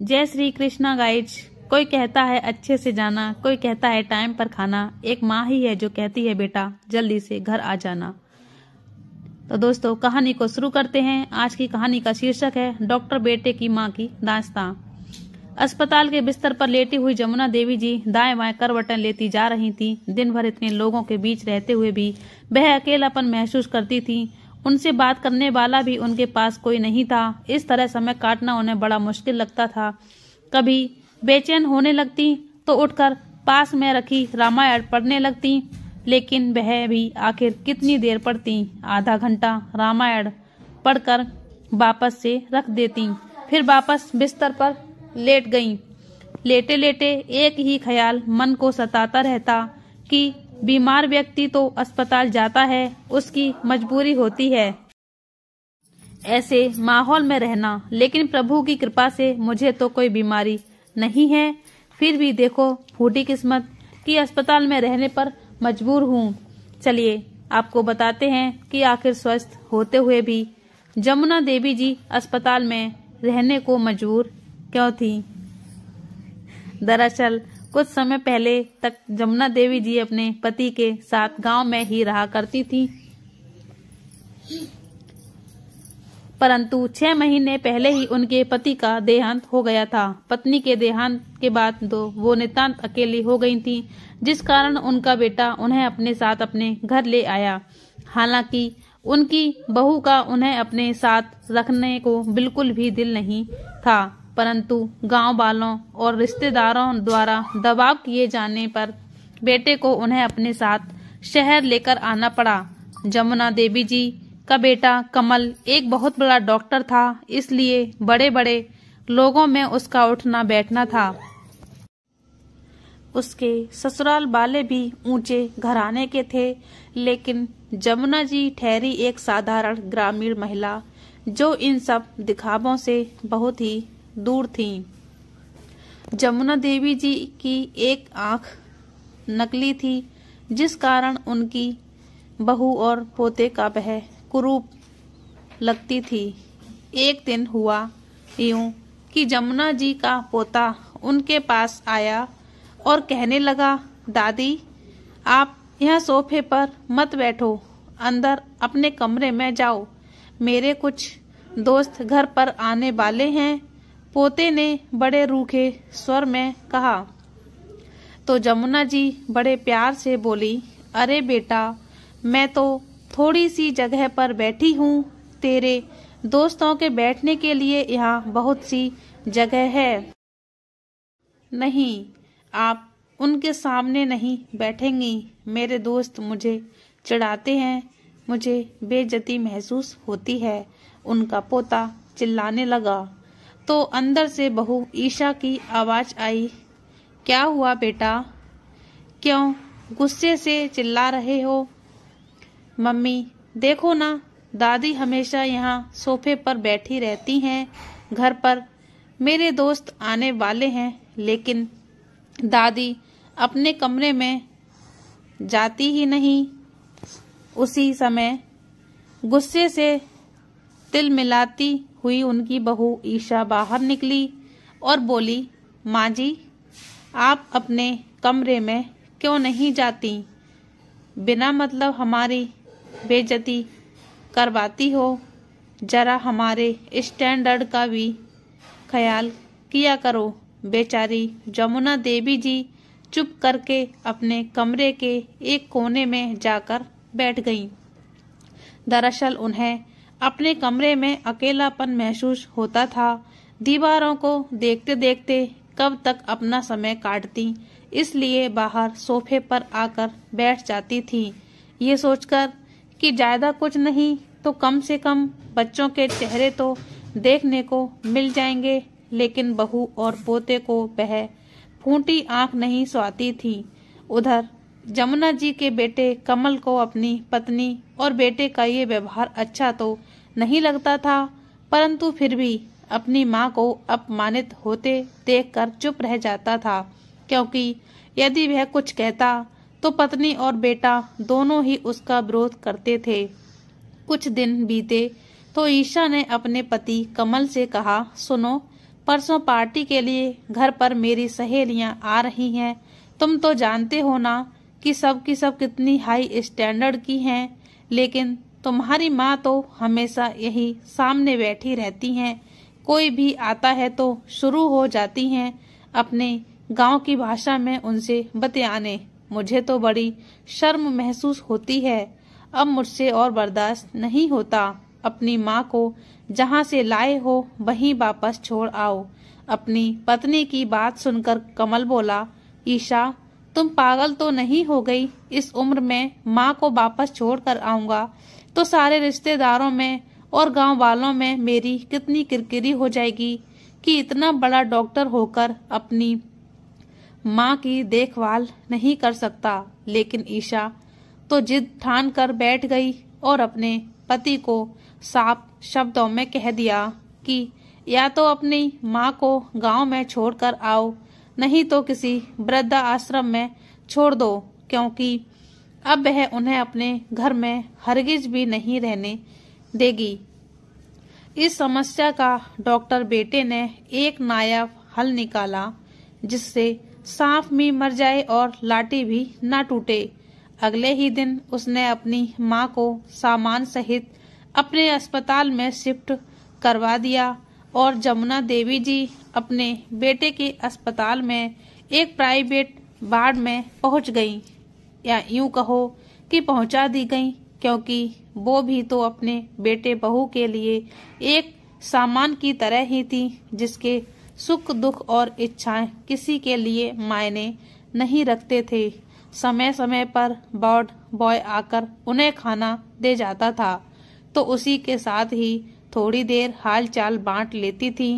जय श्री कृष्णा गाइज। कोई कहता है अच्छे से जाना, कोई कहता है टाइम पर खाना। एक माँ ही है जो कहती है बेटा जल्दी से घर आ जाना। तो दोस्तों कहानी को शुरू करते हैं। आज की कहानी का शीर्षक है डॉक्टर बेटे की माँ की दास्तां। अस्पताल के बिस्तर पर लेटी हुई जमुना देवी जी दाएं बाएं करवटें लेती जा रही थीं। दिन भर इतने लोगों के बीच रहते हुए भी वह अकेलापन महसूस करती थीं। उनसे बात करने वाला भी उनके पास कोई नहीं था। इस तरह समय काटना उन्हें बड़ा मुश्किल लगता था। कभी बेचैन होने लगती तो उठकर पास में रखी रामायण पढ़ने लगती, लेकिन वह भी आखिर कितनी देर पढ़ती। आधा घंटा रामायण पढ़कर वापस से रख देती, फिर वापस बिस्तर पर लेट गईं। लेटे लेटे एक ही ख्याल मन को सताता रहता कि बीमार व्यक्ति तो अस्पताल जाता है, उसकी मजबूरी होती है ऐसे माहौल में रहना, लेकिन प्रभु की कृपा से मुझे तो कोई बीमारी नहीं है। फिर भी देखो फूटी किस्मत कि अस्पताल में रहने पर मजबूर हूँ। चलिए आपको बताते हैं कि आखिर स्वस्थ होते हुए भी जमुना देवी जी अस्पताल में रहने को मजबूर क्यों थी। दरअसल कुछ समय पहले तक जमुना देवी जी अपने पति के साथ गांव में ही रहा करती थी, परंतु 6 महीने पहले ही उनके पति का देहांत हो गया था। पत्नी के देहांत के बाद वो नितांत अकेली हो गई थी, जिस कारण उनका बेटा उन्हें अपने साथ अपने घर ले आया। हालांकि उनकी बहू का उन्हें अपने साथ रखने को बिल्कुल भी दिल नहीं था, परंतु गांव वालों और रिश्तेदारों द्वारा दबाव किए जाने पर बेटे को उन्हें अपने साथ शहर लेकर आना पड़ा। जमुना देवी जी का बेटा कमल एक बहुत बड़ा डॉक्टर था, इसलिए बड़े बड़े लोगों में उसका उठना बैठना था। उसके ससुराल वाले भी ऊंचे घराने के थे, लेकिन जमुना जी ठहरी एक साधारण ग्रामीण महिला जो इन सब दिखावों से बहुत ही दूर थी। जमुना देवी जी की एक आंख नकली थी, जिस कारण उनकी बहू और पोते का वह कुरूप लगती थी। एक दिन हुआ यूं कि जमुना जी का पोता उनके पास आया और कहने लगा, दादी आप यहाँ सोफे पर मत बैठो, अंदर अपने कमरे में जाओ, मेरे कुछ दोस्त घर पर आने वाले हैं। पोते ने बड़े रूखे स्वर में कहा तो जमुना जी बड़े प्यार से बोली, अरे बेटा मैं तो थोड़ी सी जगह पर बैठी हूँ, तेरे दोस्तों के बैठने के लिए यहाँ बहुत सी जगह है। नहीं, आप उनके सामने नहीं बैठेंगी, मेरे दोस्त मुझे चिढ़ाते हैं, मुझे बेइज्जती महसूस होती है। उनका पोता चिल्लाने लगा तो अंदर से बहू ईशा की आवाज आई, क्या हुआ बेटा, क्यों गुस्से से चिल्ला रहे हो। मम्मी देखो ना, दादी हमेशा यहाँ सोफे पर बैठी रहती हैं। घर पर मेरे दोस्त आने वाले हैं, लेकिन दादी अपने कमरे में जाती ही नहीं। उसी समय गुस्से से तिल मिलाती हुई उनकी बहू ईशा बाहर निकली और बोली, माँ जी आप अपने कमरे में क्यों नहीं जाती, बिना मतलब हमारी बेइज्जती करवाती हो, जरा हमारे स्टैंडर्ड का भी ख्याल किया करो। बेचारी जमुना देवी जी चुप करके अपने कमरे के एक कोने में जाकर बैठ गईं। दरअसल उन्हें अपने कमरे में अकेलापन महसूस होता था। दीवारों को देखते देखते कब तक अपना समय काटती, इसलिए बाहर सोफे पर आकर बैठ जाती थी, ये सोचकर कि ज्यादा कुछ नहीं तो कम से कम बच्चों के चेहरे तो देखने को मिल जाएंगे। लेकिन बहू और पोते को वह फूटी आंख नहीं सुहाती थी। उधर जमुना जी के बेटे कमल को अपनी पत्नी और बेटे का ये व्यवहार अच्छा तो नहीं लगता था, परंतु फिर भी अपनी माँ को अपमानित होते देखकर चुप रह जाता था, क्योंकि यदि वह कुछ कहता तो पत्नी और बेटा दोनों ही उसका विरोध करते थे। कुछ दिन बीते तो ईशा ने अपने पति कमल से कहा, सुनो परसों पार्टी के लिए घर पर मेरी सहेलियां आ रही हैं। तुम तो जानते हो ना कि सब कितनी हाई स्टैंडर्ड की हैं, लेकिन तुम्हारी माँ तो हमेशा यही सामने बैठी रहती हैं। कोई भी आता है तो शुरू हो जाती हैं अपने गांव की भाषा में उनसे बतियाने। मुझे तो बड़ी शर्म महसूस होती है। अब मुझसे और बर्दाश्त नहीं होता। अपनी माँ को जहाँ से लाए हो वहीं वापस छोड़ आओ। अपनी पत्नी की बात सुनकर कमल बोला, ईशा तुम पागल तो नहीं हो गई? इस उम्र में माँ को वापस छोड़ कर आऊंगा तो सारे रिश्तेदारों में और गांव वालों में मेरी कितनी किरकिरी हो जाएगी कि इतना बड़ा डॉक्टर होकर अपनी माँ की देखभाल नहीं कर सकता। लेकिन ईशा तो जिद ठान कर बैठ गई और अपने पति को साफ शब्दों में कह दिया कि या तो अपनी माँ को गांव में छोड़कर आओ, नहीं तो किसी वृद्धा आश्रम में छोड़ दो, क्योंकि अब वह उन्हें अपने घर में हरगिज भी नहीं रहने देगी। इस समस्या का डॉक्टर बेटे ने एक नायाब हल निकाला जिससे सांप भी मर जाए और लाठी भी ना टूटे। अगले ही दिन उसने अपनी माँ को सामान सहित अपने अस्पताल में शिफ्ट करवा दिया और जमुना देवी जी अपने बेटे के अस्पताल में एक प्राइवेट वार्ड में पहुंच गईं, या यूं कहो कि पहुंचा दी गईं, क्योंकि वो भी तो अपने बेटे बहू के लिए एक सामान की तरह ही थी जिसके सुख दुख और इच्छाएं किसी के लिए मायने नहीं रखते थे। समय समय पर वार्ड बॉय आकर उन्हें खाना दे जाता था तो उसी के साथ ही थोड़ी देर हालचाल बांट लेती थी।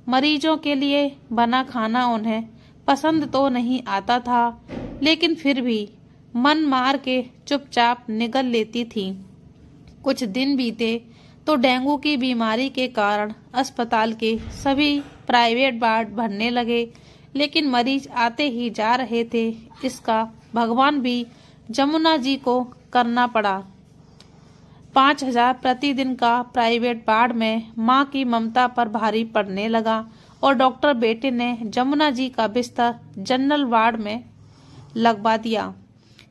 मरीजों के लिए बना खाना उन्हें पसंद तो नहीं आता था, लेकिन फिर भी मन मार के चुपचाप निगल लेती थी। कुछ दिन बीते तो डेंगू की बीमारी के कारण अस्पताल के सभी प्राइवेट वार्ड भरने लगे, लेकिन मरीज आते ही जा रहे थे। इसका भगवान भी जमुना जी को करना पड़ा। 5,000 प्रतिदिन का प्राइवेट वार्ड में माँ की ममता पर भारी पड़ने लगा और डॉक्टर बेटे ने जमुना जी का बिस्तर जनरल वार्ड में लगवा दिया।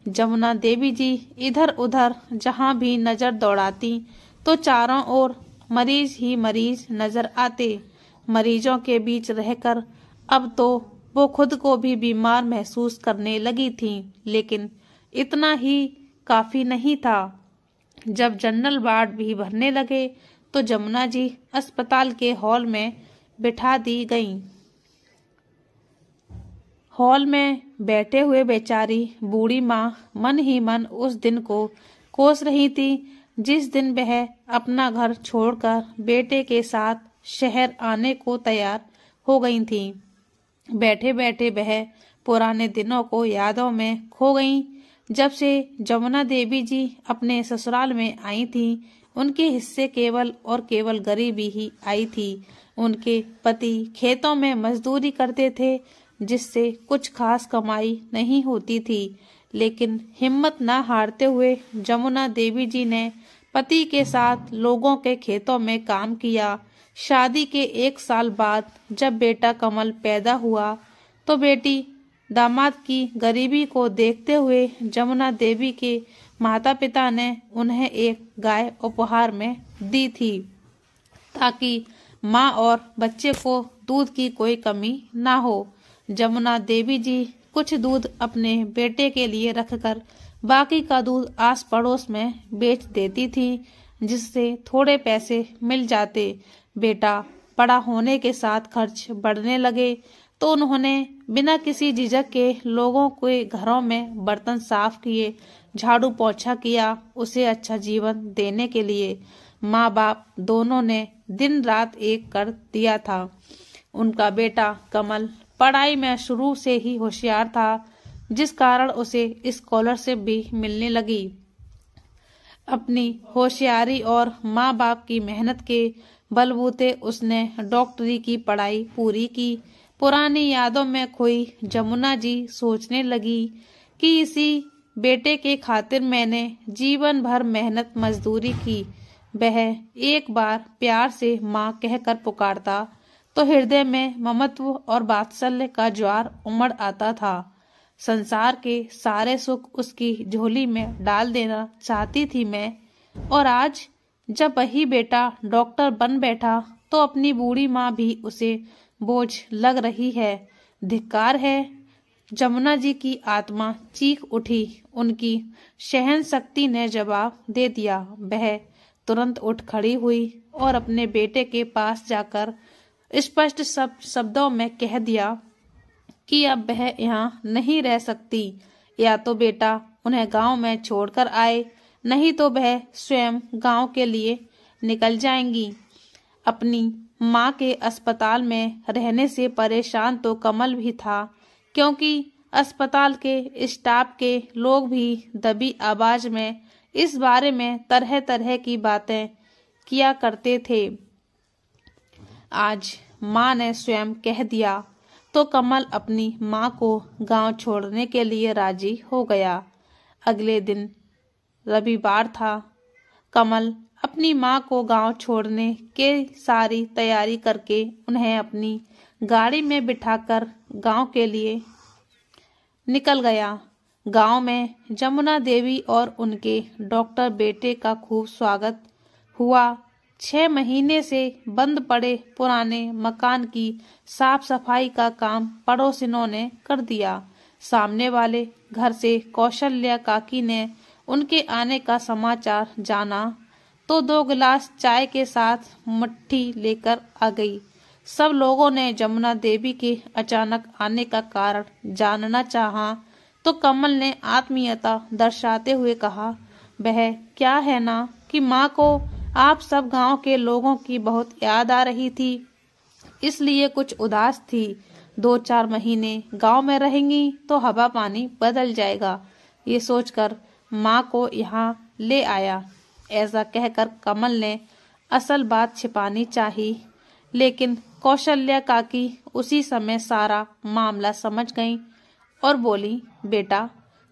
जमुना देवी जी इधर उधर जहाँ भी नजर दौड़ाती तो चारों ओर मरीज ही मरीज नजर आते। मरीजों के बीच रहकर अब तो वो खुद को भी बीमार महसूस करने लगी थीं, लेकिन इतना ही काफी नहीं था। जब जनरल वार्ड भी भरने लगे तो जमुना जी अस्पताल के हॉल में बिठा दी गईं। हॉल में बैठे हुए बेचारी बूढ़ी माँ मन ही मन उस दिन को कोस रही थी जिस दिन वह अपना घर छोड़कर बेटे के साथ शहर आने को तैयार हो गई थी। बैठे बैठे वह पुराने दिनों को यादों में खो गईं। जब से जमुना देवी जी अपने ससुराल में आई थीं, उनके हिस्से केवल और केवल गरीबी ही आई थी। उनके पति खेतों में मजदूरी करते थे जिससे कुछ खास कमाई नहीं होती थी, लेकिन हिम्मत न हारते हुए जमुना देवी जी ने पति के साथ लोगों के खेतों में काम किया। शादी के 1 साल बाद जब बेटा कमल पैदा हुआ तो बेटी दामाद की गरीबी को देखते हुए जमुना देवी के माता पिता ने उन्हें एक गाय उपहार में दी थी ताकि माँ और बच्चे को दूध की कोई कमी ना हो। जमुना देवी जी कुछ दूध अपने बेटे के लिए रखकर बाकी का दूध आस पड़ोस में बेच देती थी, जिससे थोड़े पैसे मिल जाते। बेटा बड़ा होने के साथ खर्च बढ़ने लगे तो उन्होंने बिना किसी झिझक के लोगों के घरों में बर्तन साफ किए, झाड़ू पोछा किया। उसे अच्छा जीवन देने के लिए माँ बाप दोनों ने दिन रात एक कर दिया था। उनका कमल पढ़ाई में शुरू से ही होशियार था, जिस कारण उसे स्कॉलरशिप भी मिलने लगी। अपनी होशियारी और माँ बाप की मेहनत के बलबूते उसने डॉक्टरी की पढ़ाई पूरी की। पुरानी यादों में खोई जमुना जी सोचने लगी कि इसी बेटे के खातिर मैंने जीवन भर मेहनत मजदूरी की। वह एक बार प्यार से माँ कहकर पुकारता तो हृदय में ममत्व और वात्सल्य का ज्वार उमड़ आता था। संसार के सारे सुख उसकी झोली में डाल देना चाहती थी मैं, और आज जब वही बेटा डॉक्टर बन बैठा तो अपनी बूढ़ी माँ भी उसे बोझ लग रही है। धिक्कार है। जमुना जी की आत्मा चीख उठी। उनकी सहन शक्ति ने जवाब दे दिया। वह तुरंत उठ खड़ी हुई और अपने बेटे के पास जाकर स्पष्ट शब्दों में कह दिया कि अब वह यहाँ नहीं रह सकती। या तो बेटा उन्हें गांव में छोड़कर आए, नहीं तो वह स्वयं गांव के लिए निकल जाएंगी। अपनी माँ के अस्पताल में रहने से परेशान तो कमल भी था, क्योंकि अस्पताल के स्टाफ के लोग भी दबी आवाज में इस बारे में तरह तरह की बातें किया करते थे। आज माँ ने स्वयं कह दिया तो कमल अपनी माँ को गांव छोड़ने के लिए राजी हो गया। अगले दिन रविवार था। कमल अपनी माँ को गांव छोड़ने के सारी तैयारी करके उन्हें अपनी गाड़ी में बिठाकर गांव के लिए निकल गया। गांव में जमुना देवी और उनके डॉक्टर बेटे का खूब स्वागत हुआ। 6 महीने से बंद पड़े पुराने मकान की साफ सफाई का काम पड़ोसिनों ने कर दिया। सामने वाले घर से कौशल्या काकी ने उनके आने का समाचार जाना तो 2 गिलास चाय के साथ मट्ठी लेकर आ गई। सब लोगों ने जमुना देवी के अचानक आने का कारण जानना चाहा तो कमल ने आत्मीयता दर्शाते हुए कहा, वह क्या है ना कि माँ को आप सब गांव के लोगों की बहुत याद आ रही थी, इसलिए कुछ उदास थी। 2-4 महीने गांव में रहेंगी तो हवा पानी बदल जाएगा। ये सोचकर माँ को यहाँ ले आया। ऐसा कहकर कमल ने असल बात छिपानी चाही, लेकिन कौशल्या काकी उसी समय सारा मामला समझ गईं और बोली, बेटा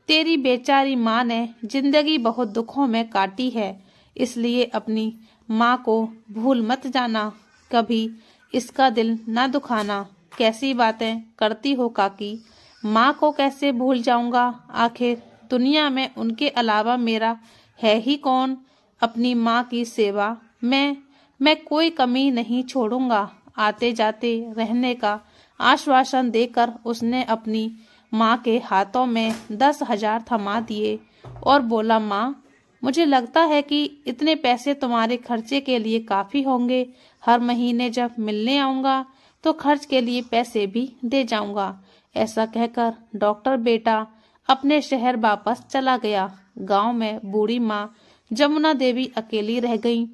तेरी बेचारी माँ ने जिंदगी बहुत दुखों में काटी है, इसलिए अपनी माँ को भूल मत जाना, कभी इसका दिल न दुखाना। कैसी बातें करती हो काकी, माँ को कैसे भूल जाऊंगा? आखिर दुनिया में उनके अलावा मेरा है ही कौन? अपनी माँ की सेवा मैं कोई कमी नहीं छोड़ूंगा। आते जाते रहने का आश्वासन देकर उसने अपनी माँ के हाथों में 10,000 थमा दिए और बोला, माँ मुझे लगता है कि इतने पैसे तुम्हारे खर्चे के लिए काफी होंगे। हर महीने जब मिलने आऊंगा तो खर्च के लिए पैसे भी दे जाऊंगा। ऐसा कहकर डॉक्टर बेटा अपने शहर वापस चला गया। गांव में बूढ़ी माँ जमुना देवी अकेली रह गई।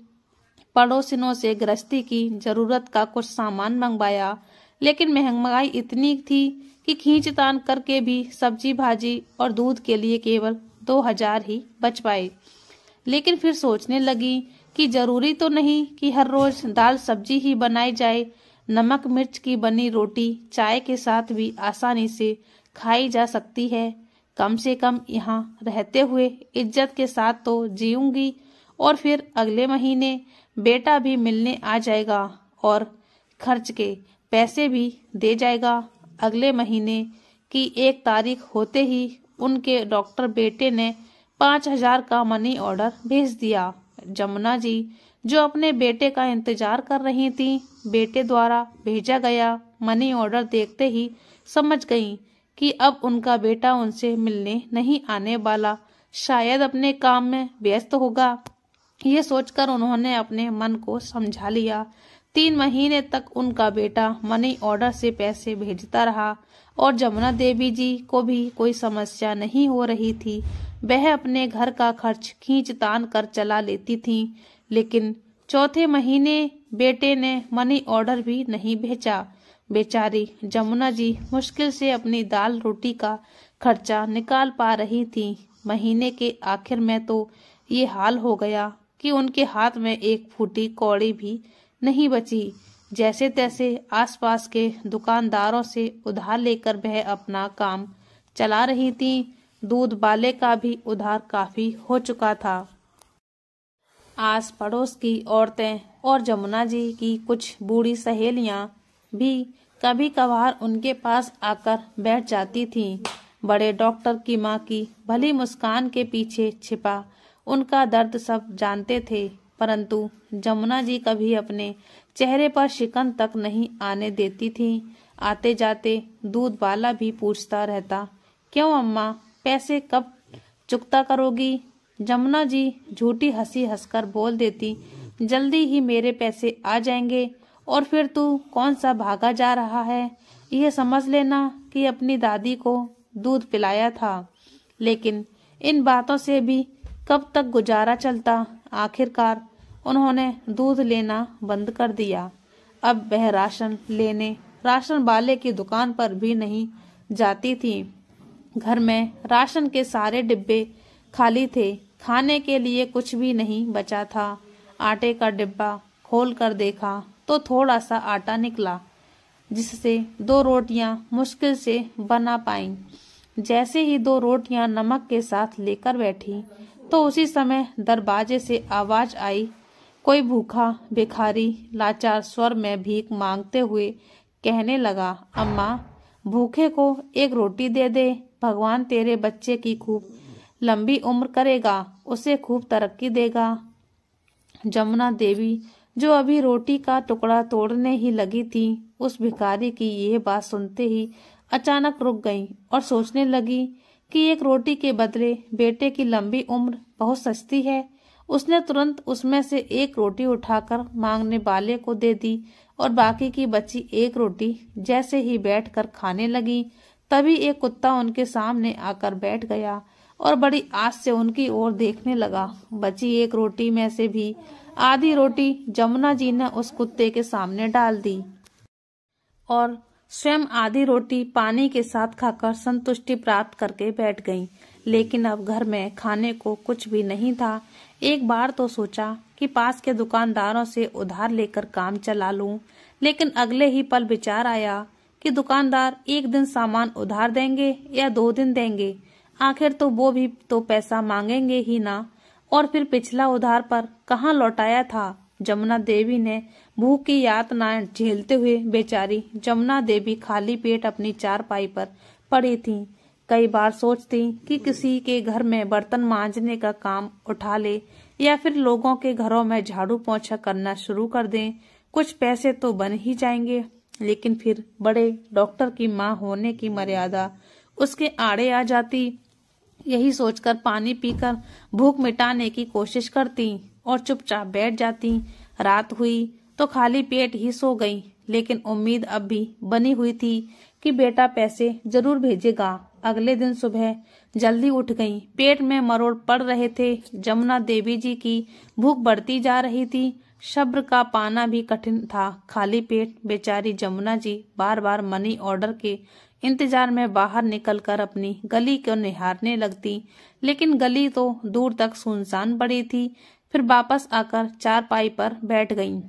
पड़ोसिनों से गृहस्थी की जरूरत का कुछ सामान मंगवाया, लेकिन महंगाई इतनी थी कि खींचतान करके भी सब्जी भाजी और दूध के लिए केवल 2,000 ही बच पाए। लेकिन फिर सोचने लगी कि जरूरी तो नहीं कि हर रोज दाल सब्जी ही बनाई जाए। नमक मिर्च की बनी रोटी चाय के साथ भी आसानी से खाई जा सकती है। कम से कम यहाँ रहते हुए इज्जत के साथ तो जीऊंगी, और फिर अगले महीने बेटा भी मिलने आ जाएगा और खर्च के पैसे भी दे जाएगा। अगले महीने की 1 तारीख होते ही उनके डॉक्टर बेटे ने 5,000 का मनी ऑर्डर भेज दिया। जमुना जी जो अपने बेटे का इंतजार कर रही थीं, बेटे द्वारा भेजा गया मनी ऑर्डर देखते ही समझ गईं कि अब उनका बेटा उनसे मिलने नहीं आने वाला, शायद अपने काम में व्यस्त होगा। ये सोचकर उन्होंने अपने मन को समझा लिया। 3 महीने तक उनका बेटा मनी ऑर्डर से पैसे भेजता रहा और जमुना देवी जी को भी कोई समस्या नहीं हो रही थी। वह अपने घर का खर्च खींचतान कर चला लेती थीं, लेकिन 4थे महीने बेटे ने मनी ऑर्डर भी नहीं भेजा। बेचारी जमुना जी मुश्किल से अपनी दाल रोटी का खर्चा निकाल पा रही थी। महीने के आखिर में तो ये हाल हो गया कि उनके हाथ में 1 फूटी कौड़ी भी नहीं बची। जैसे तैसे आसपास के दुकानदारों से उधार लेकर वह अपना काम चला रही थी। दूध वाले का भी उधार काफी हो चुका था। आस पड़ोस की औरतें और जमुना जी की कुछ बूढ़ी सहेलियां भी कभी कभार उनके पास आकर बैठ जाती थीं। बड़े डॉक्टर की माँ की भली मुस्कान के पीछे छिपा उनका दर्द सब जानते थे, परंतु जमुना जी कभी अपने चेहरे पर शिकन तक नहीं आने देती थीं। आते जाते दूध वाला भी पूछता रहता, क्यों अम्मा, पैसे कब चुकता करोगी? जमुना जी झूठी हंसी हंसकर बोल देती, जल्दी ही मेरे पैसे आ जाएंगे और फिर तू कौन सा भागा जा रहा है, यह समझ लेना कि अपनी दादी को दूध पिलाया था। लेकिन इन बातों से भी कब तक गुजारा चलता। आखिरकार उन्होंने दूध लेना बंद कर दिया। अब वह राशन लेने राशन वाले की दुकान पर भी नहीं जाती थी। घर में राशन के सारे डिब्बे खाली थे, खाने के लिए कुछ भी नहीं बचा था। आटे का डिब्बा खोल कर देखा तो थोड़ा सा आटा निकला, जिससे 2 रोटियां मुश्किल से बना पाईं। जैसे ही 2 रोटियां नमक के साथ लेकर बैठी तो उसी समय दरवाजे से आवाज आई। कोई भूखा भिखारी लाचार स्वर में भीख मांगते हुए कहने लगा, अम्मा, भूखे को 1 रोटी दे दे, भगवान तेरे बच्चे की खूब लंबी उम्र करेगा, उसे खूब तरक्की देगा। जमुना देवी, जो अभी रोटी का टुकड़ा तोड़ने ही लगी थी, उस भिखारी की यह बात सुनते ही अचानक रुक गई और सोचने लगी कि 1 रोटी के बदले बेटे की लंबी उम्र बहुत सस्ती है। उसने तुरंत उसमें से 1 रोटी उठाकर मांगने वाले को दे दी और बाकी की बची 1 रोटी जैसे ही बैठकर खाने लगी, तभी एक कुत्ता उनके सामने आकर बैठ गया और बड़ी आस से उनकी ओर देखने लगा। बची 1 रोटी में से भी आधी रोटी जमुना जी ने उस कुत्ते के सामने डाल दी और स्वयं आधी रोटी पानी के साथ खाकर संतुष्टि प्राप्त करके बैठ गईं। लेकिन अब घर में खाने को कुछ भी नहीं था। एक बार तो सोचा कि पास के दुकानदारों से उधार लेकर काम चला लूं, लेकिन अगले ही पल विचार आया कि दुकानदार 1 दिन सामान उधार देंगे या 2 दिन देंगे, आखिर तो वो भी तो पैसा मांगेंगे ही ना। और फिर पिछला उधार पर कहाँ लौटाया था। जमुना देवी ने भूख की यातनाएं झेलते हुए बेचारी जमुना देवी खाली पेट अपनी चारपाई पर पड़ी थी। कई बार सोचती कि किसी के घर में बर्तन मांजने का काम उठा ले या फिर लोगों के घरों में झाड़ू पोंछा करना शुरू कर दें, कुछ पैसे तो बन ही जाएंगे। लेकिन फिर बड़े डॉक्टर की माँ होने की मर्यादा उसके आड़े आ जाती। यही सोचकर पानी पीकर भूख मिटाने की कोशिश करती और चुपचाप बैठ जाती। रात हुई तो खाली पेट ही सो गई, लेकिन उम्मीद अब भी बनी हुई थी कि बेटा पैसे जरूर भेजेगा। अगले दिन सुबह जल्दी उठ गई। पेट में मरोड़ पड़ रहे थे। जमुना देवी जी की भूख बढ़ती जा रही थी। सब्र का पाना भी कठिन था। खाली पेट बेचारी जमुना जी बार बार मनी ऑर्डर के इंतजार में बाहर निकलकर अपनी गली को निहारने लगती, लेकिन गली तो दूर तक सुनसान पड़ी थी। फिर वापस आकर चारपाई पर बैठ गईं।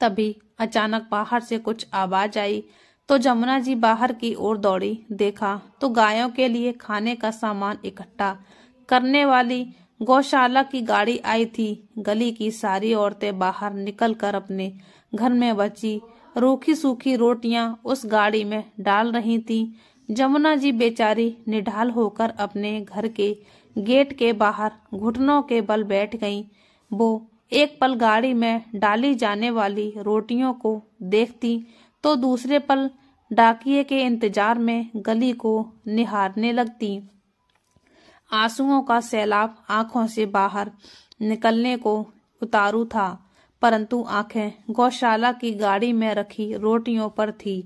तभी अचानक बाहर से कुछ आवाज आई तो जमुना जी बाहर की ओर दौड़ी। देखा तो गायों के लिए खाने का सामान इकट्ठा करने वाली गौशाला की गाड़ी आई थी। गली की सारी औरतें बाहर निकलकर अपने घर में बची रूखी सूखी रोटियां उस गाड़ी में डाल रही थी। जमुना जी बेचारी निढाल होकर अपने घर के गेट के बाहर घुटनों के बल बैठ गईं। वो एक पल गाड़ी में डाली जाने वाली रोटियों को देखती तो दूसरे पल डाकिये के इंतजार में गली को निहारने लगती। आंसुओं का सैलाब आंखों से बाहर निकलने को उतारू था, परंतु आंखें गौशाला की गाड़ी में रखी रोटियों पर थी।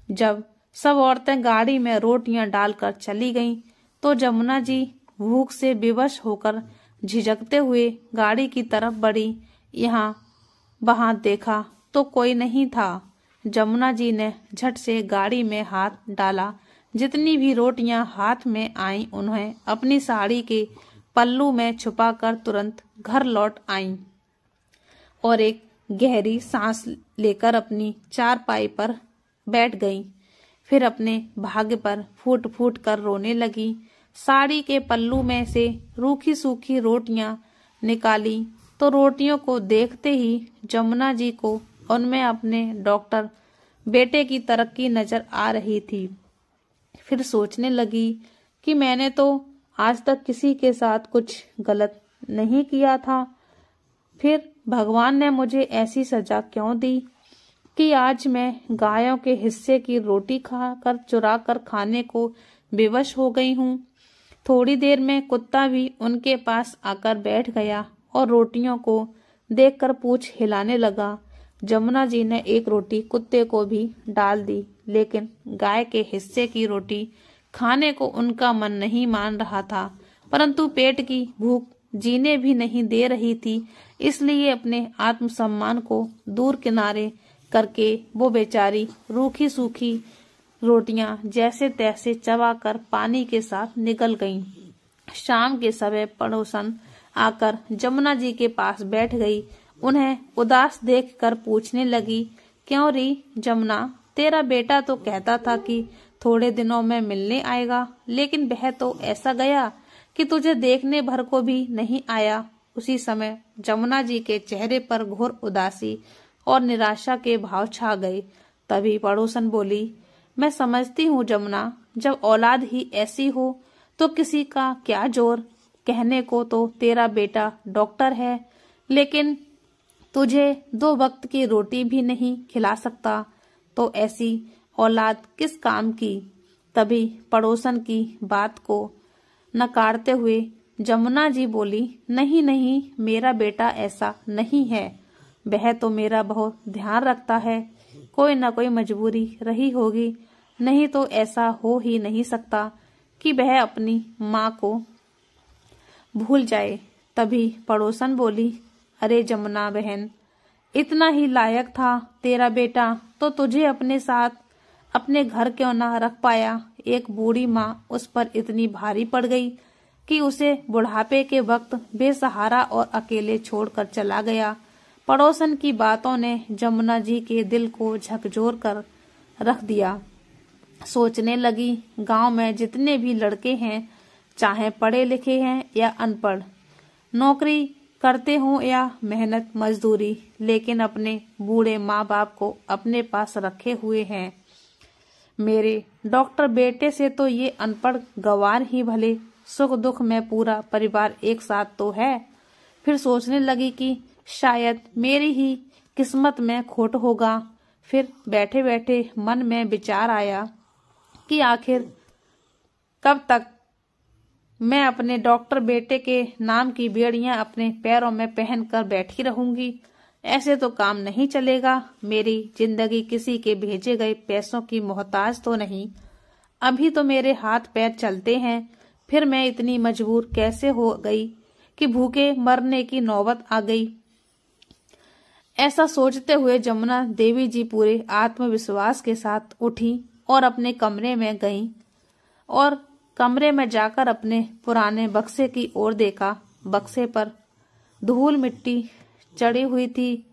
जब सब औरतें गाड़ी में रोटियां डालकर चली गईं, तो जमुना जी भूख से विवश होकर झिझकते हुए गाड़ी की तरफ बढ़ी। यहाँ वहां देखा तो कोई नहीं था। जमुना जी ने झट से गाड़ी में हाथ डाला। जितनी भी रोटियां हाथ में आईं, उन्हें अपनी साड़ी के पल्लू में छुपाकर तुरंत घर लौट आईं और एक गहरी सांस लेकर अपनी चारपाई पर बैठ गईं। फिर अपने भाग्य पर फूट फूट कर रोने लगी। साड़ी के पल्लू में से रूखी सूखी रोटियां निकाली तो रोटियों को देखते ही जमुना जी को उनमें अपने डॉक्टर बेटे की तरक्की नजर आ रही थी। फिर सोचने लगी कि मैंने तो आज तक किसी के साथ कुछ गलत नहीं किया था, फिर भगवान ने मुझे ऐसी सजा क्यों दी कि आज मैं गायों के हिस्से की रोटी खाकर चुरा कर खाने को विवश हो गई हूँ। थोड़ी देर में कुत्ता भी उनके पास आकर बैठ गया और रोटियों को देखकर पूंछ हिलाने लगा। जमुना जी ने एक रोटी कुत्ते को भी डाल दी, लेकिन गाय के हिस्से की रोटी खाने को उनका मन नहीं मान रहा था, परंतु पेट की भूख जीने भी नहीं दे रही थी। इसलिए अपने आत्मसम्मान को दूर किनारे करके वो बेचारी रूखी सूखी रोटियां जैसे तैसे चबाकर पानी के साथ निकल गईं। शाम के समय पड़ोसन आकर जमुना जी के पास बैठ गई। उन्हें उदास देखकर पूछने लगी, क्यों री जमुना, तेरा बेटा तो कहता था कि थोड़े दिनों में मिलने आएगा, लेकिन वह तो ऐसा गया कि तुझे देखने भर को भी नहीं आया। उसी समय जमुना जी के चेहरे पर घोर उदासी और निराशा के भाव छा गए। तभी पड़ोसन बोली, मैं समझती हूँ जमुना, जब औलाद ही ऐसी हो तो किसी का क्या जोर। कहने को तो तेरा बेटा डॉक्टर है, लेकिन तुझे 2 वक्त की रोटी भी नहीं खिला सकता, तो ऐसी औलाद किस काम की। तभी पड़ोसन की बात को नकारते हुए जमुना जी बोली, नहीं नहीं, मेरा बेटा ऐसा नहीं है, वह तो मेरा बहुत ध्यान रखता है। कोई न कोई मजबूरी रही होगी, नहीं तो ऐसा हो ही नहीं सकता कि वह अपनी माँ को भूल जाए। तभी पड़ोसन बोली, अरे जमुना बहन, इतना ही लायक था तेरा बेटा तो तुझे अपने साथ अपने घर क्यों ना रख पाया। एक बूढ़ी माँ उस पर इतनी भारी पड़ गई कि उसे बुढ़ापे के वक्त बेसहारा और अकेले छोड़कर चला गया। पड़ोसन की बातों ने जमुना जी के दिल को झकझोर कर रख दिया। सोचने लगी, गांव में जितने भी लड़के हैं, चाहे पढ़े लिखे हैं या अनपढ़, नौकरी करते हों या मेहनत मजदूरी, लेकिन अपने बूढ़े माँ बाप को अपने पास रखे हुए हैं। मेरे डॉक्टर बेटे से तो ये अनपढ़ गंवार ही भले, सुख दुख में पूरा परिवार एक साथ तो है। फिर सोचने लगी कि शायद मेरी ही किस्मत में खोट होगा। फिर बैठे बैठे मन में विचार आया कि आखिर कब तक मैं अपने डॉक्टर बेटे के नाम की बेड़ियां अपने पैरों में पहनकर बैठी रहूंगी। ऐसे तो काम नहीं चलेगा। मेरी जिंदगी किसी के भेजे गए पैसों की मोहताज तो नहीं। अभी तो मेरे हाथ पैर चलते हैं, फिर मैं इतनी मजबूर कैसे हो गई कि भूखे मरने की नौबत आ गई। ऐसा सोचते हुए जमुना देवी जी पूरे आत्मविश्वास के साथ उठी और अपने कमरे में गईं और कमरे में जाकर अपने पुराने बक्से की ओर देखा। बक्से पर धूल मिट्टी चढ़ी हुई थी।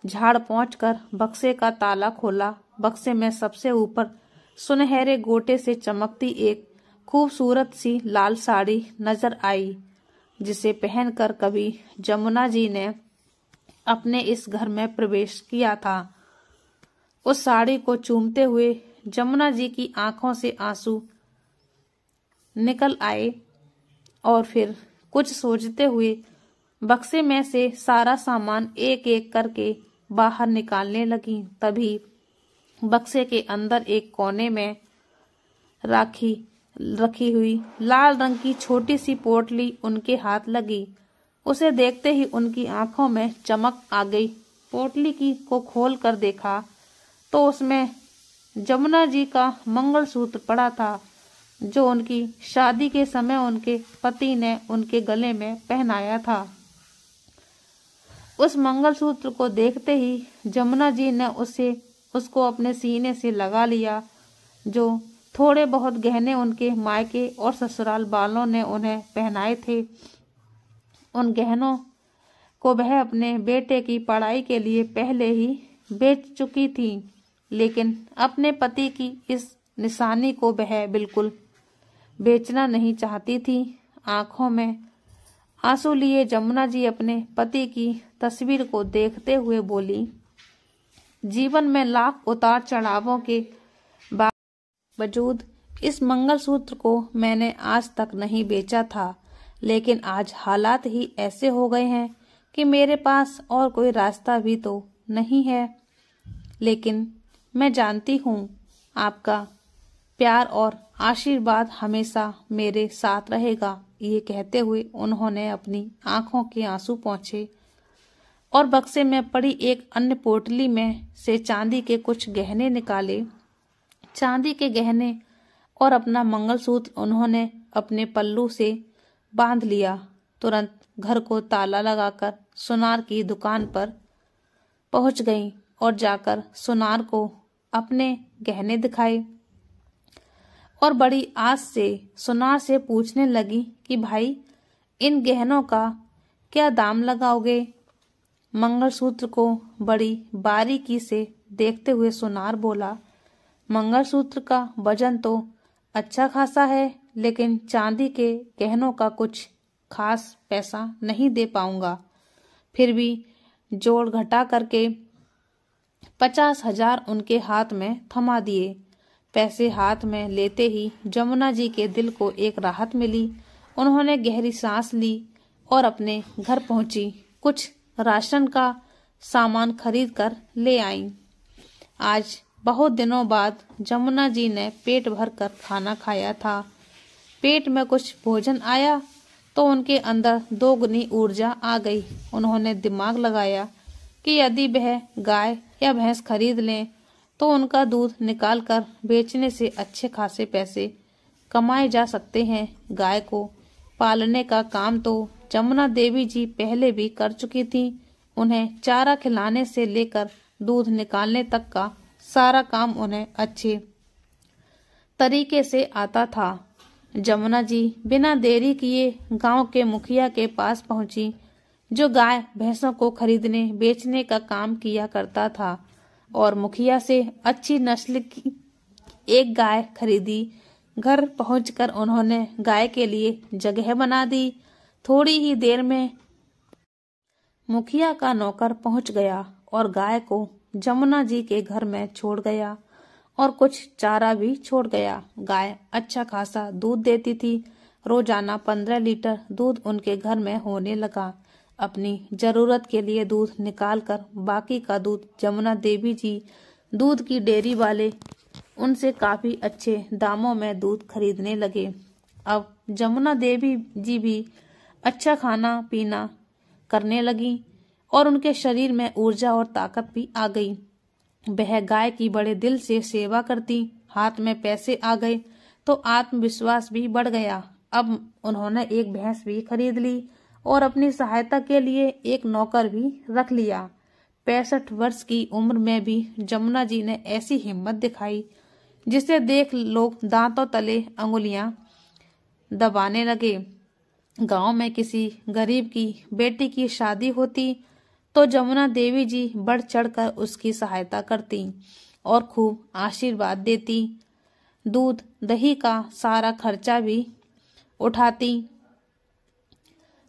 झाड़ पहुंचकर बक्से का ताला खोला। बक्से में सबसे ऊपर सुनहरे गोटे से चमकती एक खूबसूरत सी लाल साड़ी नजर आई, जिसे पहनकर कभी जमुना जी ने अपने इस घर में प्रवेश किया था। उस साड़ी को चूमते हुए जमुना जी की आंखों से आंसू निकल आए और फिर कुछ सोचते हुए बक्से में से सारा सामान एक एक करके बाहर निकालने लगी। तभी बक्से के अंदर एक कोने में रखी हुई लाल रंग की छोटी सी पोटली उनके हाथ लगी। उसे देखते ही उनकी आंखों में चमक आ गई। पोटली को खोल कर देखा तो उसमें जमुना जी का मंगलसूत्र पड़ा था, जो उनकी शादी के समय उनके पति ने उनके गले में पहनाया था। उस मंगलसूत्र को देखते ही जमुना जी ने उसको अपने सीने से लगा लिया। जो थोड़े बहुत गहने उनके मायके और ससुराल वालों ने उन्हें पहनाए थे, उन गहनों को वह अपने बेटे की पढ़ाई के लिए पहले ही बेच चुकी थी, लेकिन अपने पति की इस निशानी को वह बिल्कुल बेचना नहीं चाहती थी। आंखों में आंसू लिए जमुना जी अपने पति की तस्वीर को देखते हुए बोली, जीवन में लाख उतार चढ़ावों के बावजूद इस मंगलसूत्र को मैंने आज तक नहीं बेचा था, लेकिन आज हालात ही ऐसे हो गए हैं कि मेरे पास और कोई रास्ता भी तो नहीं है। लेकिन मैं जानती हूँ आपका प्यार और आशीर्वाद हमेशा मेरे साथ रहेगा। ये कहते हुए उन्होंने अपनी आंखों के आंसू पोंछे और बक्से में पड़ी एक अन्य पोटली में से चांदी के कुछ गहने निकाले। चांदी के गहने और अपना मंगलसूत्र उन्होंने अपने पल्लू से बांध लिया। तुरंत घर को ताला लगाकर सुनार की दुकान पर पहुंच गई और जाकर सुनार को अपने गहने दिखाए और बड़ी आस से सुनार से पूछने लगी कि भाई, इन गहनों का क्या दाम लगाओगे? मंगलसूत्र को बड़ी बारीकी से देखते हुए सुनार बोला, मंगलसूत्र का वजन तो अच्छा खासा है, लेकिन चांदी के गहनों का कुछ खास पैसा नहीं दे पाऊंगा। फिर भी जोड़ घटा करके 50,000 उनके हाथ में थमा दिए। पैसे हाथ में लेते ही जमुना जी के दिल को एक राहत मिली। उन्होंने गहरी सांस ली और अपने घर पहुंची। कुछ राशन का सामान खरीद कर ले आईं। आज बहुत दिनों बाद जमुना जी ने पेट भर कर खाना खाया था। पेट में कुछ भोजन आया तो उनके अंदर दोगुनी ऊर्जा आ गई। उन्होंने दिमाग लगाया कि यदि वह गाय या भैंस खरीद लें तो उनका दूध निकाल कर बेचने से अच्छे खासे पैसे कमाए जा सकते हैं। गाय को पालने का काम तो जमुना देवी जी पहले भी कर चुकी थी। उन्हें चारा खिलाने से लेकर दूध निकालने तक का सारा काम उन्हें अच्छे तरीके से आता था। जमुना जी बिना देरी किए गांव के मुखिया के पास पहुंची, जो गाय भैंसों को खरीदने बेचने का काम किया करता था, और मुखिया से अच्छी नस्ल की एक गाय खरीदी। घर पहुंचकर उन्होंने गाय के लिए जगह बना दी। थोड़ी ही देर में मुखिया का नौकर पहुंच गया और गाय को जमुना जी के घर में छोड़ गया और कुछ चारा भी छोड़ गया। गाय अच्छा खासा दूध देती थी। रोजाना 15 लीटर दूध उनके घर में होने लगा। अपनी जरूरत के लिए दूध निकालकर बाकी का दूध जमुना देवी जी दूध की डेयरी वाले उनसे काफी अच्छे दामों में दूध खरीदने लगे। अब जमुना देवी जी भी अच्छा खाना पीना करने लगी और उनके शरीर में ऊर्जा और ताकत भी आ गई। वह गाय की बड़े दिल से सेवा करती। हाथ में पैसे आ गए तो आत्मविश्वास भी बढ़ गया। अब उन्होंने एक भैंस भी खरीद ली और अपनी सहायता के लिए एक नौकर भी रख लिया। 65 वर्ष की उम्र में भी जमुना जी ने ऐसी हिम्मत दिखाई जिसे देख लोग दांतों तले अंगुलियां दबाने लगे। गांव में किसी गरीब की बेटी की शादी होती तो जमुना देवी जी बढ़ चढ़कर उसकी सहायता करती और खूब आशीर्वाद देती। दूध दही का सारा खर्चा भी उठाती।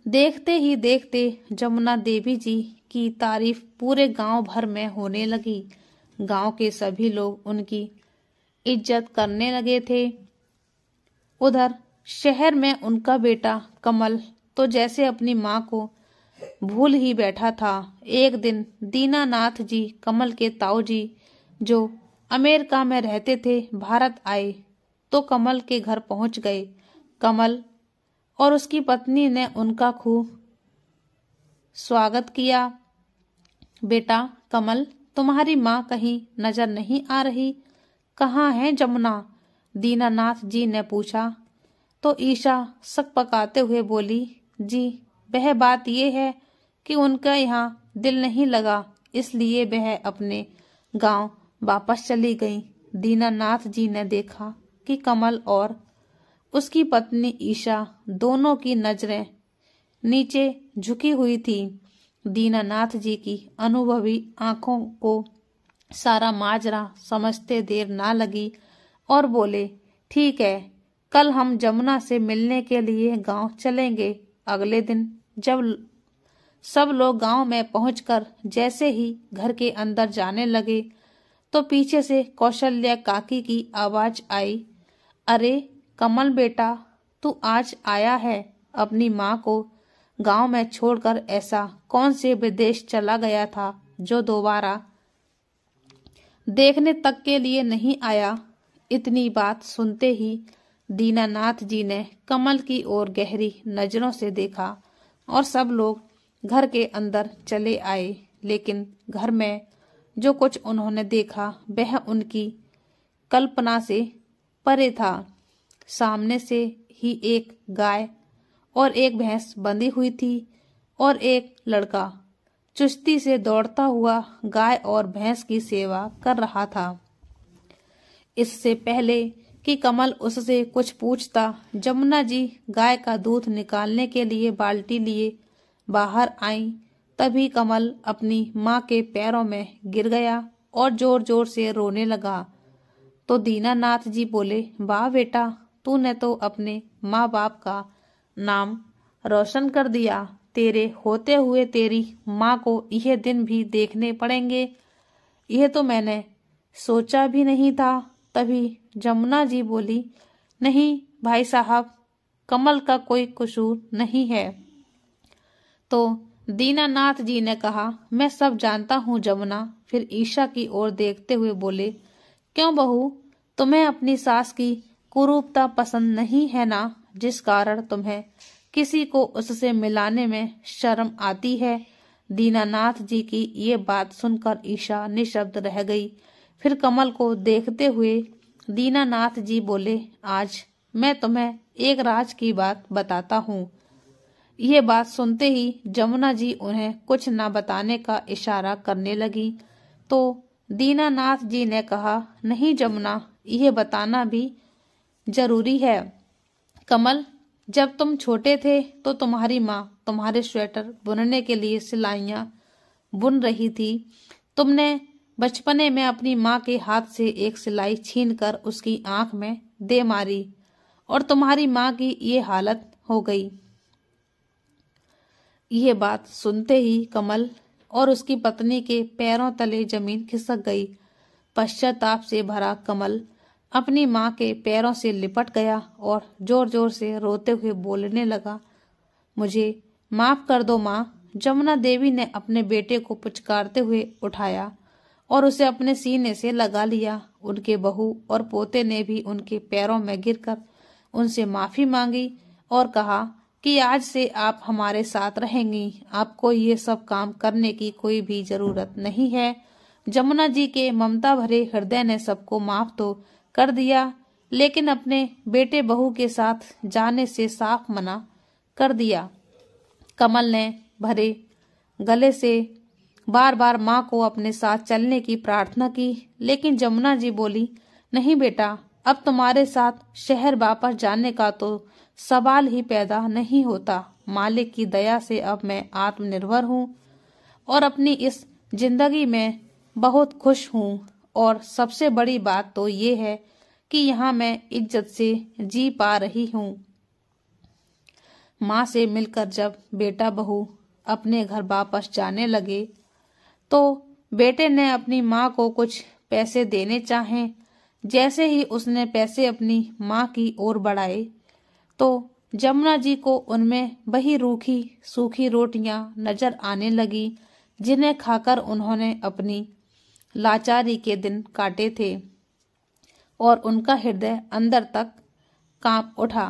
देखते ही देखते जमुना देवी जी की तारीफ पूरे गांव भर में होने लगी। गांव के सभी लोग उनकी इज्जत करने लगे थे। उधर शहर में उनका बेटा कमल तो जैसे अपनी माँ को भूल ही बैठा था। एक दिन दीनानाथ जी कमल के ताऊ जी, जो अमेरिका में रहते थे, भारत आए तो कमल के घर पहुंच गए। कमल और उसकी पत्नी ने उनका खूब स्वागत किया। बेटा कमल, तुम्हारी माँ कहीं नजर नहीं आ रही, कहाँ है जमुना? दीनानाथ जी ने पूछा तो ईशा सक पकाते हुए बोली, जी वह बात यह है कि उनका यहाँ दिल नहीं लगा, इसलिए वह अपने गांव वापस चली गई। दीनानाथ जी ने देखा कि कमल और उसकी पत्नी ईशा दोनों की नजरें नीचे झुकी हुई थी। दीनानाथ जी की अनुभवी आंखों को सारा माजरा समझते देर ना लगी और बोले, ठीक है, कल हम जमुना से मिलने के लिए गांव चलेंगे। अगले दिन जब सब लोग गांव में पहुंचकर जैसे ही घर के अंदर जाने लगे तो पीछे से कौशल्या काकी की आवाज आई, अरे कमल बेटा, तू आज आया है? अपनी माँ को गांव में छोड़कर ऐसा कौन से विदेश चला गया था जो दोबारा देखने तक के लिए नहीं आया? इतनी बात सुनते ही दीनानाथ जी ने कमल की ओर गहरी नजरों से देखा और सब लोग घर के अंदर चले आए। लेकिन घर में जो कुछ उन्होंने देखा वह उनकी कल्पना से परे था। सामने से ही एक गाय और एक भैंस बंधी हुई थी और एक लड़का चुस्ती से दौड़ता हुआ गाय और भैंस की सेवा कर रहा था। इससे पहले कि कमल उससे कुछ पूछता, जमुना जी गाय का दूध निकालने के लिए बाल्टी लिए बाहर आई। तभी कमल अपनी माँ के पैरों में गिर गया और जोर जोर से रोने लगा। तो दीनानाथ जी बोले, वाह बेटा, तूने तो अपने माँ बाप का नाम रोशन कर दिया। तेरे होते हुए तेरी माँ को यह दिन भी देखने पड़ेंगे, यह तो मैंने सोचा भी नहीं था। तभी जमुना जी बोली, नहीं भाई साहब, कमल का कोई कसूर नहीं है। तो दीनानाथ जी ने कहा, मैं सब जानता हूँ जमुना। फिर ईशा की ओर देखते हुए बोले, क्यों बहू, तुम्हें अपनी सास की कुरूपता पसंद नहीं है ना, जिस कारण तुम्हें किसी को उससे मिलाने में शर्म आती है? दीनानाथ जी की ये बात सुनकर ईशा निशब्द रह गई। फिर कमल को देखते हुए दीनानाथ जी बोले, आज मैं तुम्हें एक राज की बात बताता हूँ। ये बात सुनते ही जमुना जी उन्हें कुछ न बताने का इशारा करने लगी। तो दीनानाथ जी ने कहा, नहीं जमुना, यह बताना भी जरूरी है। कमल, जब तुम छोटे थे तो तुम्हारी माँ तुम्हारे स्वेटर बुनने के लिए सिलाइयाँ बुन रही थी। तुमने बचपने में अपनी माँ के हाथ से एक सिलाई छीनकर उसकी आंख में दे मारी और तुम्हारी माँ की ये हालत हो गई। ये बात सुनते ही कमल और उसकी पत्नी के पैरों तले जमीन खिसक गई। पश्चाताप से भरा कमल अपनी माँ के पैरों से लिपट गया और जोर जोर से रोते हुए बोलने लगा, मुझे माफ कर दो माँ। जमुना देवी ने अपने बेटे को पुचकारते हुए उठाया और उसे अपने सीने से लगा लिया। उनके बहू और पोते ने भी उनके पैरों में गिरकर उनसे माफी मांगी और कहा कि आज से आप हमारे साथ रहेंगी, आपको ये सब काम करने की कोई भी जरूरत नहीं है। जमुना जी के ममता भरे हृदय ने सबको माफ तो कर दिया, लेकिन अपने बेटे बहू के साथ जाने से साफ मना कर दिया। कमल ने भरे गले से बार बार माँ को अपने साथ चलने की प्रार्थना की, लेकिन जमुना जी बोली, नहीं बेटा, अब तुम्हारे साथ शहर वापस जाने का तो सवाल ही पैदा नहीं होता। मालिक की दया से अब मैं आत्मनिर्भर हूँ और अपनी इस जिंदगी में बहुत खुश हूँ। और सबसे बड़ी बात तो ये है कि यहाँ मैं इज्जत से जी पा रही हूँ। माँ से मिलकर जब बेटा बहू अपने घर वापस जाने लगे तो बेटे ने अपनी माँ को कुछ पैसे देने चाहे। जैसे ही उसने पैसे अपनी माँ की ओर बढ़ाए तो जमुना जी को उनमें वही रूखी सूखी रोटियां नजर आने लगी जिन्हें खाकर उन्होंने अपनी लाचारी के दिन काटे थे और उनका हृदय अंदर तक कांप उठा।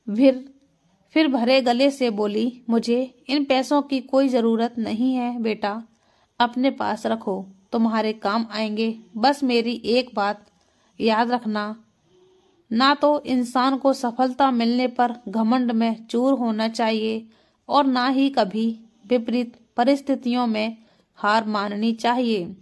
फिर भरे गले से बोली, मुझे इन पैसों की कोई जरूरत नहीं है बेटा, अपने पास रखो, तुम्हारे काम आएंगे। बस मेरी एक बात याद रखना, ना तो इंसान को सफलता मिलने पर घमंड में चूर होना चाहिए और ना ही कभी विपरीत परिस्थितियों में हार माननी चाहिए।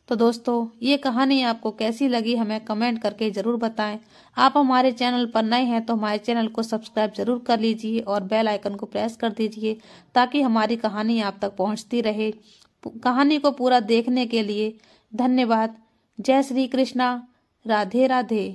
तो दोस्तों, ये कहानी आपको कैसी लगी हमें कमेंट करके जरूर बताएं। आप हमारे चैनल पर नए हैं तो हमारे चैनल को सब्सक्राइब जरूर कर लीजिए और बेल आइकन को प्रेस कर दीजिए ताकि हमारी कहानी आप तक पहुंचती रहे। कहानी को पूरा देखने के लिए धन्यवाद। जय श्री कृष्णा। राधे राधे।